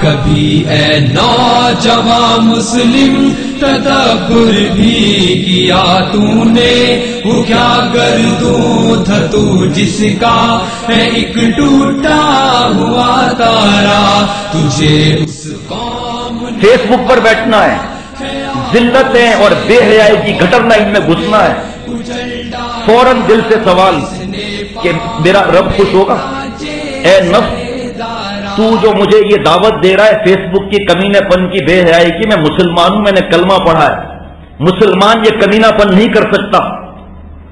کبھی اے نوجوان مسلم تدبر بھی کیا تو نے، وہ کیا گردوں تھا تو جس کا ہے ایک ٹوٹا ہوا تارا، تجھے اس قوم نے فیس بک پر بیٹھنا ہے، ذلتیں اور بے حیائی کی گٹر لائن میں گھسنا ہے، فوراً دل سے سوال کہ میرا رب خوش ہوگا؟ اے نفس تو جو مجھے یہ دعوت دے رہا ہے فیس بک کی کمینے پن کی، بے حیائی کی، میں مسلمان ہوں، میں نے کلمہ پڑھا ہے، مسلمان یہ کمینہ پن نہیں کر سکتا،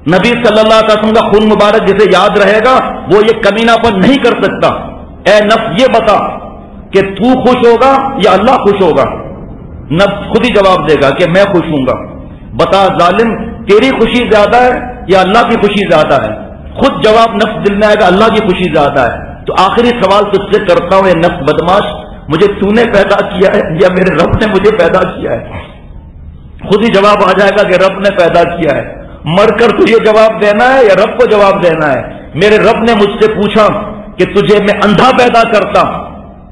نبی صلی اللہ علیہ وسلم کا خون مبارک جسے یاد رہے گا وہ یہ کمینہ پن نہیں کر سکتا۔ اے نفس یہ بتا کہ تو خوش ہوگا یا اللہ خوش ہوگا؟ نفس خود ہی جواب دے گا کہ میں خوش ہوں گا۔ بتا ظالم تیری خوشی زیادہ ہے یا اللہ کی خوشی زیادہ ہے؟ خود جواب نفس دل میں آئے گا اللہ کی خوشی زیادہ ہے۔ تو آخری سوال تجھ سے کرتا ہوں، اے نفس بدماش، مجھے تو نے پیدا کیا ہے یا میرے رب نے مجھے پیدا کیا ہے؟ خود ہی جواب آ جائے گا کہ رب نے پیدا کیا ہے۔ مر کر تجھے جواب دینا ہے یا رب کو جواب دینا ہے؟ میرے رب نے مجھ سے پوچھا کہ تجھے میں اندھا پیدا کرتا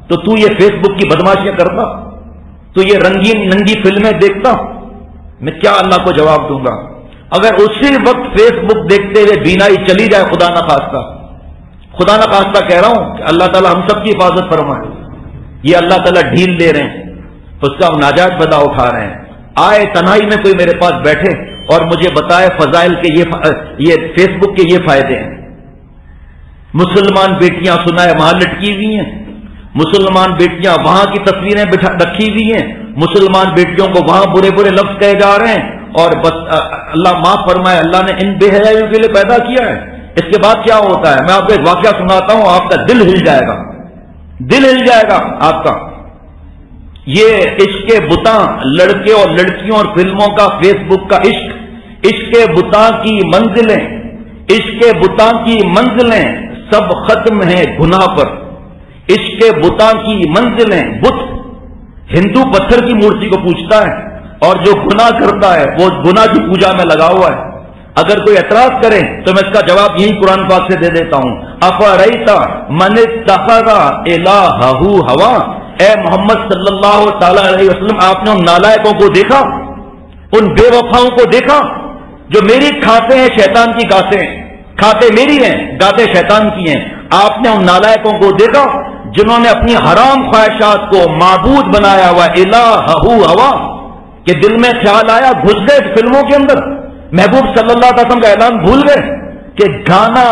تو تو یہ فیس بک کی بدماشیاں کرتا، تو یہ رنگین ننگی فلمیں دیکھتا، میں کیا اللہ کو جواب دوں گا؟ اگر اسی وقت فیس بک دیکھتے ہوئے بینائی چلی جائے، خدا نہ خواستہ کہہ رہا ہوں کہ اللہ تعالیٰ ہم سب کی حفاظت فرمائے، یہ اللہ تعالیٰ ڈھیل دے رہے ہیں، اس کا ہم ناجائز فائدہ اٹھا رہے ہیں۔ آئے تنہائی میں کوئی میرے پاس بیٹھے اور مجھے بتائے فضائل کے یہ فیس بک کے یہ فائدے ہیں۔ مسلمان بیٹیاں سنائے وہاں لٹکی ہوئی ہیں، مسلمان بیٹیاں وہاں کی تصویریں رکھی ہوئی ہیں، مسلمان بیٹیوں کو وہاں برے برے لفظ کہے جا رہے ہیں، اور بس اللہ معاف فرمائے اللہ نے ان بے حیائیوں کے لیے پیدا کیا ہے۔ اس کے بعد کیا ہوتا ہے میں آپ کو ایک واقعہ سناتا ہوں، آپ کا دل ہل جائے گا، دل ہل جائے گا آپ کا۔ یہ عشق کے بتاں، لڑکے اور لڑکیوں اور فلموں کا فیس بک کا عشق کے بتاں کی منزلیں، عشق کے بتاں کی منزلیں سب ختم ہیں گناہ پر، عشق کے بتاں کی منزلیں، بت ہندو پتھر کی مورتی کو پوجتا ہے اور جو گناہ کرتا ہے وہ گناہ کی پوجا میں لگا ہوا ہے۔ اگر کوئی اعتراض کرے تو میں اس کا جواب یہی قرآن پاک سے دے دیتا ہوں، افریت من اتخذ الہہ ہوا، اے محمد صلی اللہ تعالی علیہ وسلم آپ نے ان نالائقوں کو دیکھا، ان بے وفاؤں کو دیکھا جو میری کھاتے ہیں شیطان کی گاتے ہیں، کھاتے میری ہیں گاتے شیطان کی ہیں۔ آپ نے ان نالائقوں کو دیکھا جنہوں نے اپنی حرام خواہشات کو معبود بنایا ہوا، الہہ ہوا، کہ دل میں خیال آیا گھس گئے فلموں کے اندر، محبوب صلی اللہ علیہ وسلم کا اعلان بھول گئے کہ گانا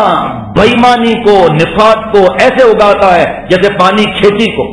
بےایمانی کو، نفاق کو ایسے اگاتا ہے جیسے پانی کھیتی کو۔